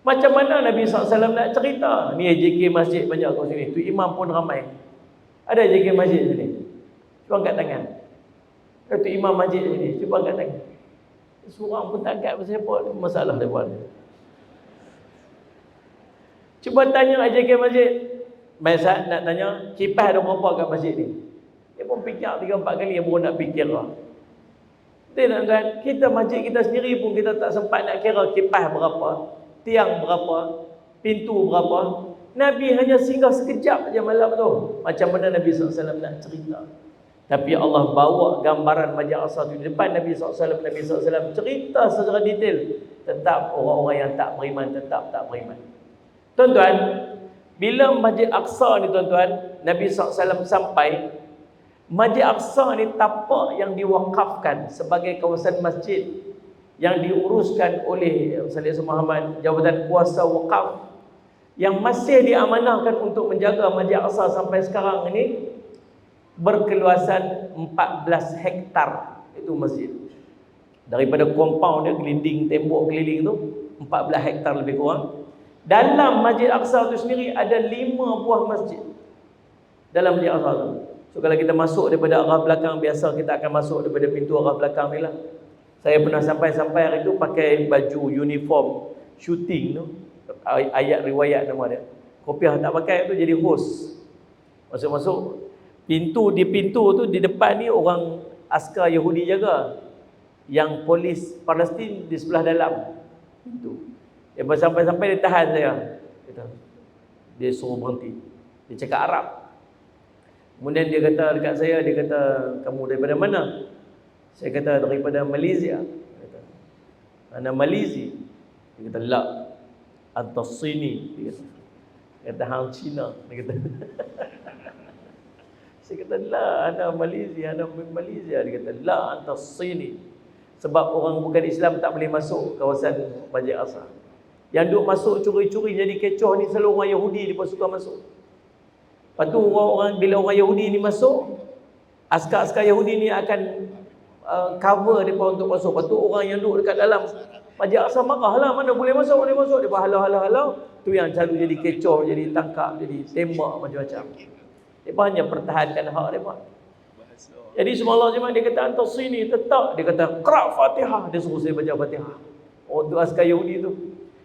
Macam mana Nabi SAW nak cerita? Ni JK masjid banyak kat sini. Tu imam pun ramai. Ada JK masjid sini? Cuba angkat tangan. Tu imam masjid sini. Cuba angkat tangan. Seorang pun tak angkat pasal apa? Masalah dia buat. Cuba tanya JK masjid. Biasa nak tanya, kipas ada berapa kat masjid ni? Dia pun fikir 3-4 kali, dia baru nak fikir lah. Tuan-tuan, kita masjid kita sendiri pun kita tak sempat nak kira kipas berapa, tiang berapa, pintu berapa. Nabi hanya singgah sekejap saja malam tu. Macam mana Nabi SAW nak cerita. Tapi Allah bawa gambaran Masjid Aqsa tu di depan Nabi SAW. Nabi SAW cerita secara detail. Tetap orang-orang yang tak beriman, tetap tak beriman. Tuan-tuan, bila Masjid Aqsa ni tuan-tuan, Nabi SAW sampai, Masjid Aqsa ni tapak yang diwakafkan sebagai kawasan masjid yang diuruskan oleh Salih Muhammad, Jabatan Kuasa Wakaf, yang masih diamanahkan untuk menjaga Masjid Aqsa sampai sekarang ini, berkeluasan 14 hektar itu masjid. Daripada kompaun dia, gelinding tembok keliling tu 14 hektar lebih kurang. Dalam Masjid Aqsa tu sendiri ada 5 buah masjid dalam Masjid Aqsa tu. So kalau kita masuk daripada arah belakang, biasa kita akan masuk daripada pintu arah belakang ni lah. Saya pernah sampai hari tu pakai baju uniform shooting tu, ayat riwayat nama dia. Kopiah tak pakai tu jadi host. Masuk-masuk pintu, di pintu tu di depan ni orang askar Yahudi jaga, yang polis Palestin di sebelah dalam pintu. Dia sampai-sampai dia tahan saya. Dia suruh berhenti. Dia cakap Arab. Kemudian dia kata dekat saya, dia kata, kamu daripada mana? Saya kata daripada Malaysia. Dia kata, ana Malaysia. Dia kata la, anta Sini. Dia kata hang Cina. Dia kata saya kata la, ana Malaysia, ana Malaysia. Dia kata la, anta Sini. Sebab orang bukan Islam tak boleh masuk kawasan Masjid Aqsa. Yang duk masuk curi-curi jadi kecoh ni selalu orang Yahudi, dia pun suka masuk. Lepas tu bila orang Yahudi ni masuk, askar-askar Yahudi ni akan cover mereka untuk masuk. Lepas tu orang yang duduk dekat dalam Masjid Aqsa marah lah, mana boleh masuk, boleh masuk. Dia halau-halau. Tu yang selalu jadi kecoh, jadi tangkap, jadi tembak macam-macam. Dia hanya pertahankan hak mereka. Jadi semalam cuma dia kata antar sini tetap. Dia kata qra' Fatihah. Dia suruh saya baca Fatihah. Oh tu askar Yahudi tu.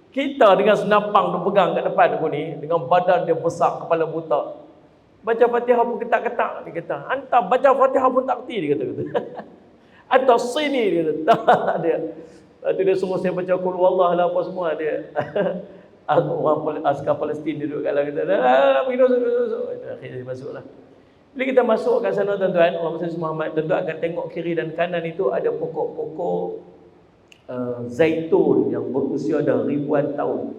Kita dengan senapang tu pegang kat depan aku ni, dengan badan dia besar, kepala buta. Baca Fatihah pun ketak-ketak. Dia kata, hantar baca Fatihah pun tak kerti. Dia kata. Atau sini dia kata. Lepas tu dia suruh saya baca Qul Huwallah lah apa semua. Dia orang askar Palestin dia duduk kat dalam. Kata, pergi masuk. Akhirnya dia masuk lah. Bila kita masuk kat sana tuan-tuan, orang Muslim Muhammad, tuan-tuan akan tengok kiri dan kanan itu ada pokok-pokok zaitun yang berusia dah ribuan tahun.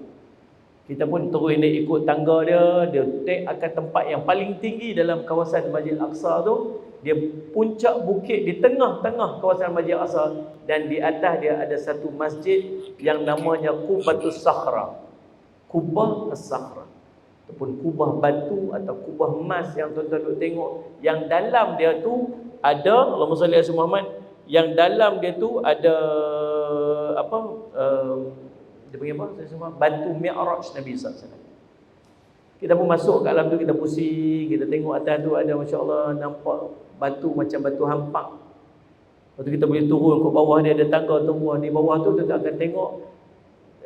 Kita pun terus naik ikut tangga dia take akan tempat yang paling tinggi dalam kawasan Masjid Aqsa tu. Dia puncak bukit di tengah-tengah kawasan Masjid Aqsa, dan di atas dia ada satu masjid yang namanya Qubatus Sakhra. Kubah As-Sakhra ataupun kubah batu atau kubah emas yang tuan-tuan duk tengok, yang dalam dia tu ada, Allahumma salli ala Muhammad, yang dalam dia tu ada apa, dia panggil apa? Saya semua batu Mi'raj Nabi SAW. Kita pun masuk kat dalam tu, kita pusing, kita tengok atas tu ada masya-Allah nampak batu macam batu hampak. Lepas tu kita boleh turun ke bawah, dia ada tangga turun. Di bawah tu kita akan tengok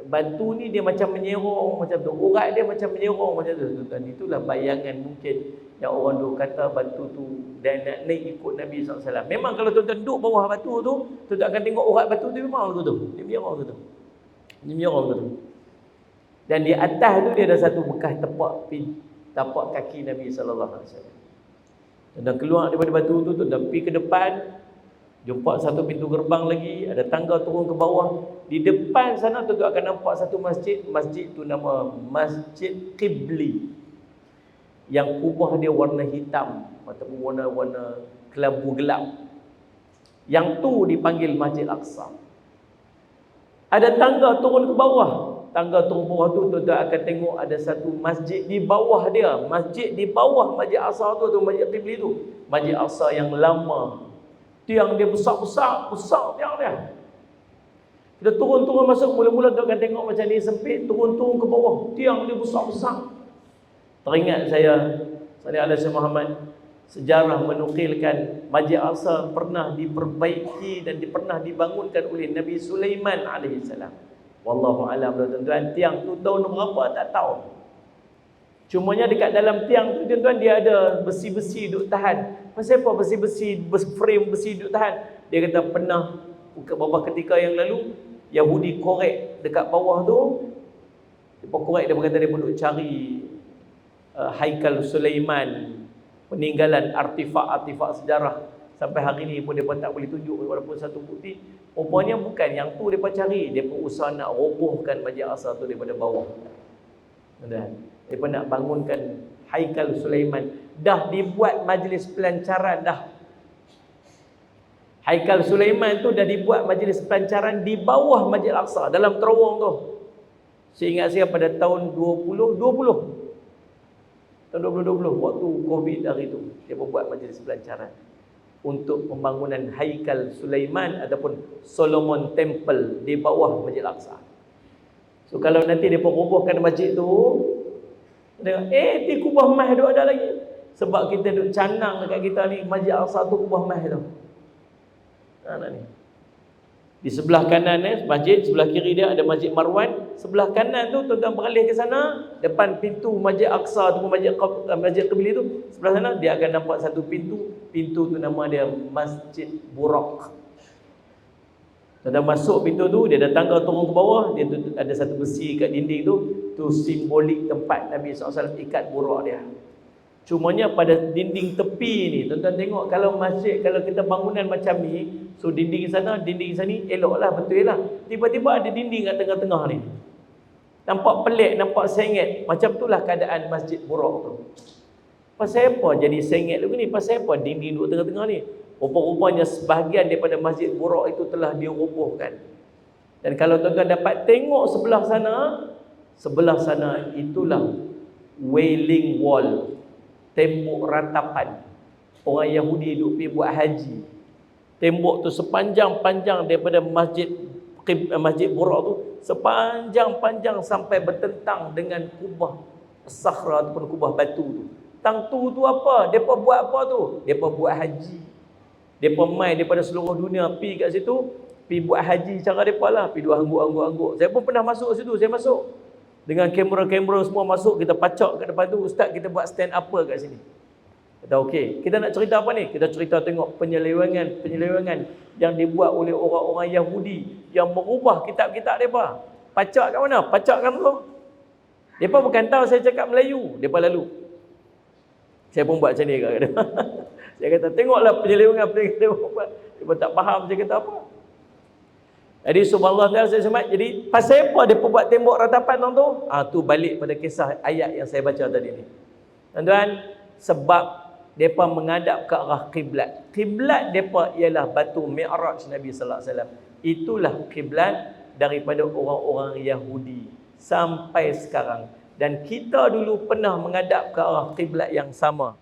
batu ni dia macam menyerong macam tu. Urat dia macam menyerong macam tu. Dan itulah bayangan mungkin yang orang duk kata batu tu dan nak naik ikut Nabi SAW. Memang kalau tuan-tuan duduk bawah batu tu, tuan-tuan akan tengok urat batu tu memang tu. Dia menyerong tu. Dia menyerong tu. Dan di atas tu dia ada satu bekas tapak kaki Nabi SAW. Dan keluar daripada batu tu, tuan-tuan pergi ke depan, jumpa satu pintu gerbang lagi, ada tangga turun ke bawah. Di depan sana tuan-tuan akan nampak satu masjid. Masjid tu nama Masjid Qibli, yang kubah dia warna hitam ataupun warna kelabu gelap. Yang tu dipanggil Masjid Aqsa. Ada tangga turun ke bawah. Tangga turun ke bawah tu tuan-tuan akan tengok ada satu masjid di bawah dia. Masjid di bawah Masjid Aqsa tu, Masjid Qibli tu. Masjid Aqsa yang lama. Tiang dia besar-besar tiang dia. Dia turun-turun masuk, mula-mula tu akan tengok macam ni sempit, turun-turun ke bawah, tiang dia besar-besar. Teringat saya alaihi Muhammad, sejarah menukilkan Masjid Aqsa pernah diperbaiki dan pernah dibangunkan oleh Nabi Sulaiman alaihi salam. Wallahu a'lam, tuan-tuan. Tiang tu tahun berapa tak tahu. Cumanya dekat dalam tiang tu, tuan-tuan, dia ada besi-besi duk tahan. Pasal apa besi-besi, frame besi duk tahan? Dia kata pernah beberapa ketika yang lalu Yahudi korek dekat bawah tu. Dia korek, dia berkata dia duk cari Haikal Sulaiman, peninggalan artifak-artifak sejarah. Sampai hari ni pun mereka tak boleh tunjuk walaupun satu bukti. Rupanya bukan yang tu mereka cari, mereka usaha nak robohkan Masjid Aqsa tu daripada bawah. Dan mereka nak bangunkan Haikal Sulaiman. Dah dibuat majlis pelancaran dah. Haikal Sulaiman tu dah dibuat majlis pelancaran di bawah Masjid Aqsa, dalam terowong tu. Saya ingat saya pada tahun 2020, tahun 2020, waktu Covid hari tu, dia buat majlis pelancaran untuk pembangunan Haikal Sulaiman ataupun Solomon Temple di bawah Masjid Aqsa. So kalau nanti dia robohkan masjid tu, tengok, di kubah Mas tu ada lagi. Sebab kita duk canang dekat kita ni, Masjid Aqsa tu kubah Mas tu. Ni. Di sebelah kanan masjid, sebelah kiri dia ada Masjid Marwan. Sebelah kanan tu tuan-tuan beralih ke sana, depan pintu Masjid Aqsa tu, Masjid Qibli tu, sebelah sana dia akan nampak satu pintu. Pintu tu nama dia Masjid Buraq. Tuan-tuan masuk pintu tu, dia ada tangga turun ke bawah, dia tu ada satu besi kat dinding tu simbolik tempat Nabi SAW ikat buraq dia. Cumanya pada dinding tepi ni, tuan-tuan tengok, kalau masjid, kalau kita bangunan macam ni, so dinding sana, dinding sini, eloklah, betul lah. Tiba-tiba ada dinding kat tengah-tengah ni. Nampak pelik, nampak sengit. Macam itulah keadaan Masjid Buraq tu. Pasal apa jadi sengit lagu ni? Pasal apa dinding duduk tengah-tengah ni? Rupa-rupanya sebahagian daripada Masjid Buraq itu telah dirobohkan. Dan kalau tuan-tuan dapat tengok sebelah sana itulah Wailing Wall, tembok ratapan. Orang Yahudi duk pergi buat haji. Tembok tu sepanjang-panjang daripada Masjid Buraq tu, sepanjang-panjang sampai bertentang dengan kubah Sakhra ataupun kubah batu tu. Tang tu apa? Depa buat apa tu? Depa buat haji. Depa mai daripada seluruh dunia pi kat situ, pi buat haji cara depa lah, pi dua angguk-angguk. Saya pun pernah masuk situ, saya masuk. Dengan kamera-kamera semua masuk, kita pacak kat depan tu, ustaz kita buat stand up kat sini. Kata okey, kita nak cerita apa ni? Kita cerita tengok penyelewengan yang dibuat oleh orang-orang Yahudi yang merubah kitab-kitab depa. Pacak kat mana? Pacak kat tu. Depa bukan tahu saya cakap Melayu, depa lalu. Saya pun buat macam ni kat dia. Saya kata tengoklah penyelewengan depa buat. Depa tak faham saya kata apa. Jadi subhanallah saya semat. Jadi pasal apa depa buat tembok ratapan tu? Tu balik pada kisah ayat yang saya baca tadi ni. Tuan-tuan, sebab depa menghadap ke arah kiblat. Kiblat depa ialah batu Mi'raj Nabi sallallahu alaihi wasallam. Itulah kiblat daripada orang-orang Yahudi sampai sekarang. Dan kita dulu pernah menghadap ke arah kiblat yang sama.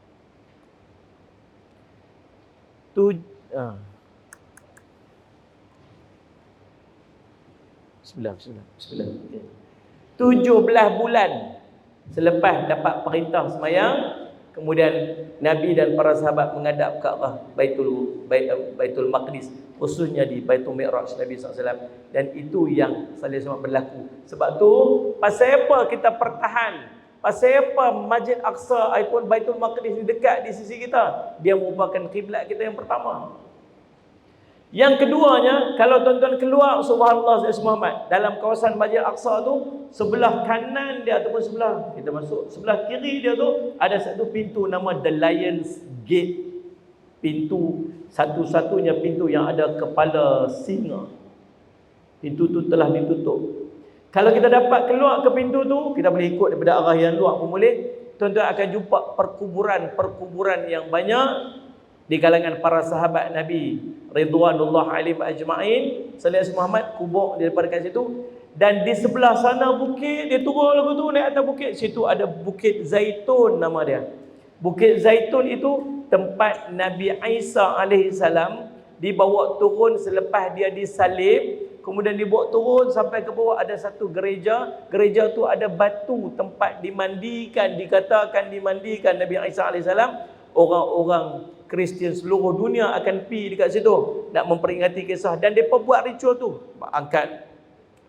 Bismillah. 17 bulan selepas dapat perintah semayang, kemudian Nabi dan para sahabat menghadap ke arah Baitul Maqdis, khususnya di Baitul Mi'raj Nabi SAW. Dan itu yang sama berlaku. Sebab tu, pasal apa kita pertahan? Pasal apa Masjid Aqsa ataupun Baitul Maqdis ni dekat di sisi kita? Dia merupakan kiblat kita yang pertama. Yang keduanya, kalau tuan-tuan keluar subhanallah Muhammad dalam kawasan Masjid Aqsa tu, sebelah kanan dia ataupun kita masuk sebelah kiri dia tu ada satu pintu nama The Lion's Gate. Pintu, satu-satunya pintu yang ada kepala singa. Pintu tu telah ditutup. Kalau kita dapat keluar ke pintu tu, kita boleh ikut daripada arah yang luar pun boleh. Tuan-tuan akan jumpa perkuburan yang banyak di kalangan para sahabat Nabi ridwanullah alaihim ajma'in. Sallallahu Muhammad kubur di depan dekat situ. Dan di sebelah sana bukit, dia turun lagu tu naik atas bukit, situ ada Bukit Zaitun nama dia. Bukit Zaitun itu tempat Nabi Isa alaihi salam dibawa turun selepas dia disalib kemudian dibawa turun sampai ke bawah, ada satu gereja. Gereja tu ada batu tempat dimandikan, dikatakan dimandikan Nabi Isa AS. Orang-orang Kristian seluruh dunia akan pergi dekat situ nak memperingati kisah, dan mereka buat ritual tu, angkat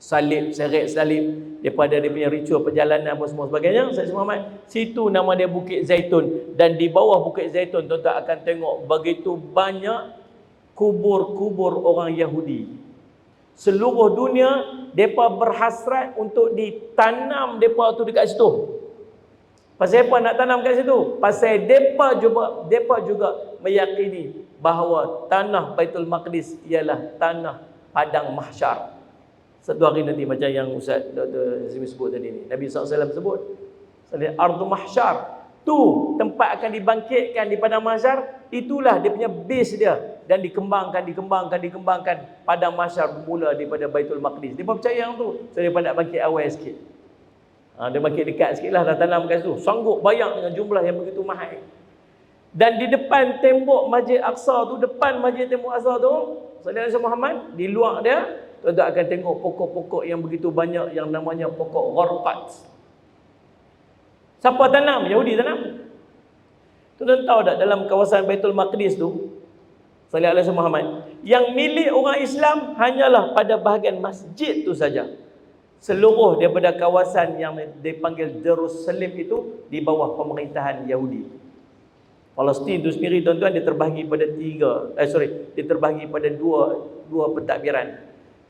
salib, seret salib, daripada dia punya ritual perjalanan apa semua sebagainya. Saudara Muhammad, situ nama dia Bukit Zaitun, dan di bawah Bukit Zaitun tuan-tuan akan tengok begitu banyak kubur-kubur orang Yahudi. Seluruh dunia mereka berhasrat untuk ditanam mereka tu dekat situ. Pasal apa nak tanam kat situ? Pasal mereka juga meyakini bahawa tanah Baitul Maqdis ialah tanah padang mahsyar. Satu hari nanti macam yang Ustaz Dr. Azmi sebut tadi ni, Nabi SAW sebut ardu mahsyar tu tempat akan dibangkitkan di padang mahsyar. Itulah dia punya base dia, dan dikembangkan padang mahsyar bermula daripada Baitul Maqdis. Dia percaya yang tu, so dia nak bangkit awal sikit. Dia bangkit dekat sikit lah, dah tanam kat situ. Sanggup bayang dengan jumlah yang begitu mahal. Dan di depan tembok Masjid Aqsa tu, Saudara Muhammad, di luar dia tuan-tuan akan tengok pokok-pokok yang begitu banyak yang namanya pokok gharqat. Siapa tanam? Yahudi tanam. Tuan-tuan tahu tak, dalam kawasan Baitul Maqdis tu, Saudara Muhammad, yang milik orang Islam hanyalah pada bahagian masjid tu saja. Seluruh daripada kawasan yang dipanggil Jerusalem itu di bawah pemerintahan Yahudi. Palestin itu sendiri tuan-tuan, dia terbahagi pada dua pentadbiran.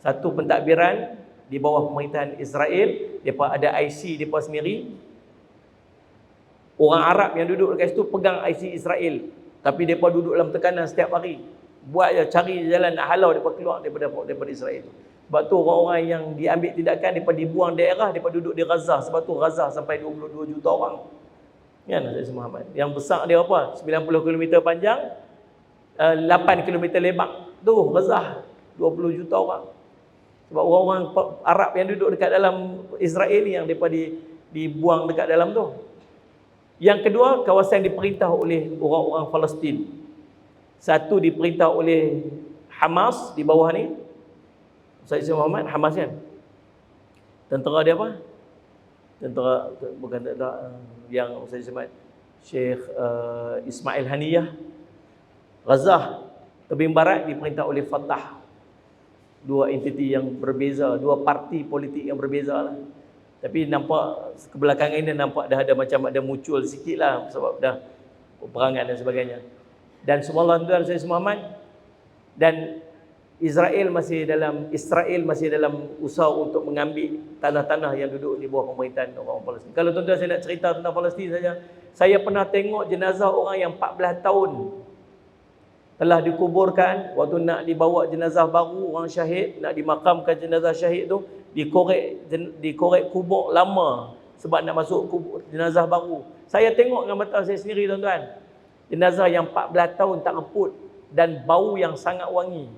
Satu pentadbiran di bawah pemerintahan Israel, depa ada IC depa sendiri. Orang Arab yang duduk dekat situ pegang IC Israel, tapi depa duduk dalam tekanan setiap hari. Buat cari jalan nak halau depa keluar daripada Israel. Sebab tu orang-orang yang diambil tindakan, mereka dibuang daerah, mereka duduk di Gaza. Sebab tu Gaza sampai 22 juta orang. Kan Saudara Muhammad? Yang besar dia apa? 90 km panjang, 8 km lebar. Tu Gaza, 20 juta orang. Sebab orang-orang Arab yang duduk dekat dalam Israel ni yang mereka dibuang dekat dalam tu. Yang kedua, kawasan diperintah oleh orang-orang Palestin. Satu diperintah oleh Hamas di bawah ni. Sayyid Muhammad, Hamas kan? Tentera dia apa? Tentera, bukan tentera yang Sayyid Muhammad, Syekh Ismail Haniyah. Gaza, tebing barat diperintah oleh Fatah. Dua entiti yang berbeza, dua parti politik yang berbeza lah. Tapi nampak kebelakangan ini nampak dah ada macam ada muncul sikit lah, sebab dah peperangan dan sebagainya. Dan subhanallah tuan Sayyid Muhammad, dan Israel masih dalam usaha untuk mengambil tanah-tanah yang duduk di bawah pemerintahan orang Palestin. Kalau tuan-tuan saya nak cerita tentang Palestin saja, saya pernah tengok jenazah orang yang 14 tahun telah dikuburkan. Waktu nak dibawa jenazah baru orang syahid, nak dimakamkan jenazah syahid tu, dikorek kubur lama sebab nak masuk kubur jenazah baru. Saya tengok dengan mata saya sendiri tuan-tuan, jenazah yang 14 tahun tak reput dan bau yang sangat wangi.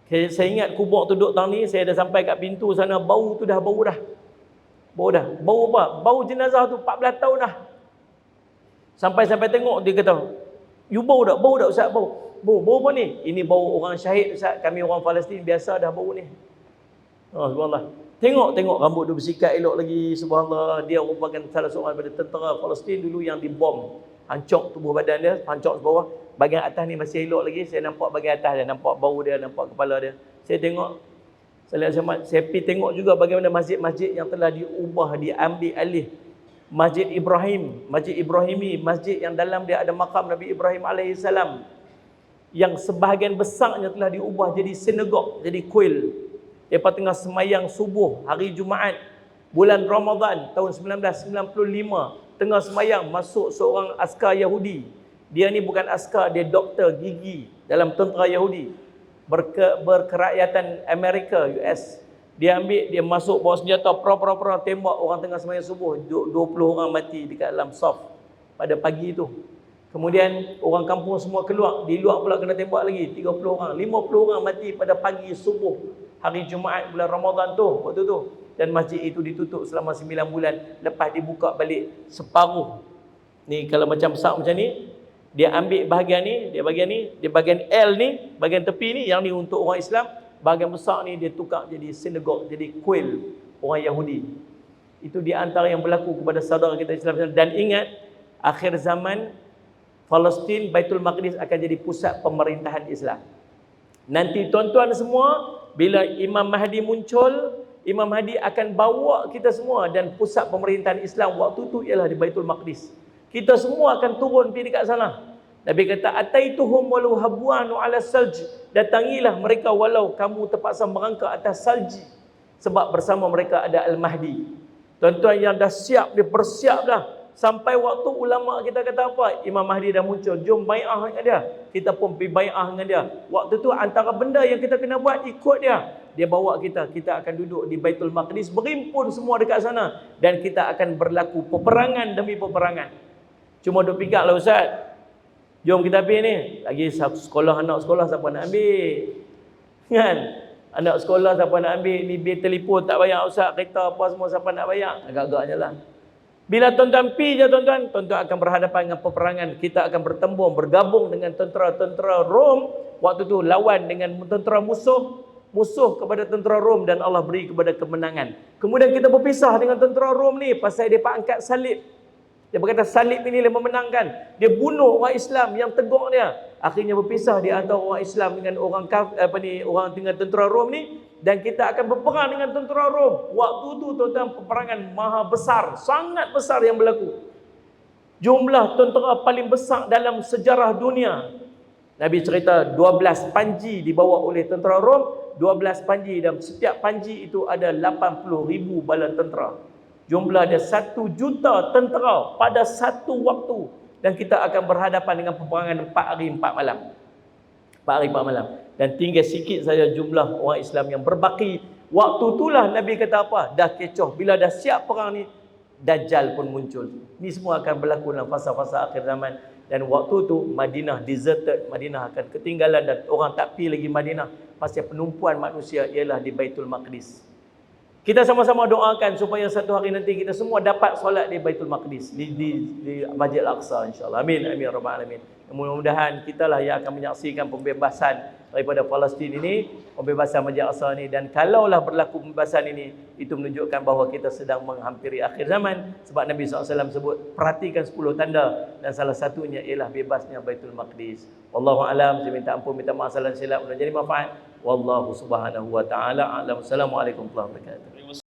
Saya ingat kubur tu duduk tang ni, saya dah sampai kat pintu sana, bau tu dah bau dah. Bau apa? Bau jenazah tu 14 tahun dah. Sampai tengok dia kata, "You bau tak Ustaz?" Bau apa ni? "Ini bau orang syahid Ustaz, kami orang Palestin biasa dah bau ni." Subhanallah. Tengok rambut dia bersikat elok lagi, subhanallah. Dia merupakan salah seorang daripada tentera Palestin dulu yang dibom. Hancur tubuh badan dia, hancur ke bawah. Bahagian atas ni masih elok lagi. Saya nampak bahagian atas dia, nampak bau dia, nampak kepala dia. Saya tengok, saya pergi tengok juga bagaimana masjid-masjid yang telah diubah, diambil alih. Masjid Ibrahimi, masjid yang dalam dia ada makam Nabi Ibrahim AS, yang sebahagian besarnya telah diubah jadi sinagog, jadi kuil. Lepas tengah semayang subuh hari Jumaat bulan Ramadan tahun 1995, tengah semayang masuk seorang askar Yahudi. Dia ni bukan askar, dia doktor gigi dalam tentera Yahudi berkerakyatan Amerika, US. Dia masuk bawa senjata, tembak orang tengah semayang subuh. 20 orang mati dekat dalam saf pada pagi tu. Kemudian orang kampung semua keluar, di luar pula kena tembak lagi 30 orang, 50 orang mati pada pagi subuh hari Jumaat bulan Ramadan tu, waktu tu. Dan masjid itu ditutup selama 9 bulan, lepas dibuka balik separuh. Ni kalau macam besar macam ni, dia ambil bahagian ni, dia bahagian L ni, bahagian tepi ni, yang ni untuk orang Islam, bahagian besar ni dia tukar jadi sinagog, jadi kuil orang Yahudi. Itu di antara yang berlaku kepada saudara kita Islam. Dan ingat, akhir zaman Palestin, Baitul Maqdis akan jadi pusat pemerintahan Islam. Nanti tuan-tuan semua, bila Imam Mahdi muncul, Imam Mahdi akan bawa kita semua, dan pusat pemerintahan Islam waktu tu ialah di Baitul Maqdis. Kita semua akan turun pergi dekat sana. Nabi kata, ataituhum walau habwanu ala salj, datangilah mereka walau kamu terpaksa merangkak atas salji, sebab bersama mereka ada Al-Mahdi. Tuan-tuan yang dah siap, dia bersiap dah. Sampai waktu ulama kita kata apa? Imam Mahdi dah muncul, jom bai'ah dengan dia. Kita pun pergi bai'ah dengan dia. Waktu tu antara benda yang kita kena buat, ikut dia. Dia bawa kita akan duduk di Baitul Maqdis, berimpun semua dekat sana. Dan kita akan berlaku peperangan demi peperangan. Cuma duk fikir lah Ustaz, jom kita pergi ni. Lagi sekolah, anak sekolah siapa nak ambil? Kan? Anak sekolah siapa nak ambil? Ni bil telefon tak bayar Ustaz, kereta apa semua siapa nak bayar? Agak-agaknya lah. Bila tuan-tuan pergi je tuan-tuan akan berhadapan dengan peperangan. Kita akan bertembung, bergabung dengan tentera-tentera Rom. Waktu tu lawan dengan tentera musuh kepada tentera Rom, dan Allah beri kepada kemenangan. Kemudian kita berpisah dengan tentera Rom ni pasal dia angkat salib. Dia berkata salib ini yang memenangkan. Dia bunuh orang Islam yang tegur dia. Akhirnya berpisah di antara orang Islam dengan orang dengan tentera Rom ni, dan kita akan berperang dengan tentera Rom. Waktu tu tuan-tuan, peperangan maha besar, sangat besar yang berlaku. Jumlah tentera paling besar dalam sejarah dunia. Nabi cerita 12 panji dibawa oleh tentera Rom, 12 panji, dan setiap panji itu ada 80,000 bala tentera. Jumlah dia 1 juta tentera pada satu waktu. Dan kita akan berhadapan dengan peperangan 4 hari 4 malam. 4 hari 4 malam. Dan tinggal sikit saja jumlah orang Islam yang berbaki. Waktu itulah Nabi kata apa? Dah kecoh. Bila dah siap perang ni, Dajjal pun muncul. Ni semua akan berlaku dalam fasa-fasa akhir zaman. Dan waktu tu Madinah deserted. Madinah akan ketinggalan dan orang tak pergi lagi Madinah. Pasal penumpuan manusia ialah di Baitul Maqdis. Kita sama-sama doakan supaya satu hari nanti kita semua dapat solat di Baitul Maqdis, di Masjid Al-Aqsa, insyaAllah. Amin, amin, rabbal alamin. Mudah-mudahan kita lah yang akan menyaksikan pembebasan daripada Palestin ini, pembebasan Masjid Al-Aqsa ini. Dan kalaulah berlaku pembebasan ini, itu menunjukkan bahawa kita sedang menghampiri akhir zaman. Sebab Nabi SAW sebut, perhatikan 10 tanda, dan salah satunya ialah bebasnya Baitul Maqdis. Wallahu alam, saya minta ampun, minta maaf salah silap, mudah jadi manfaat. Wallahu subhanahu wa ta'ala a'lam. Assalamualaikum warahmatullahi wabarakatuh.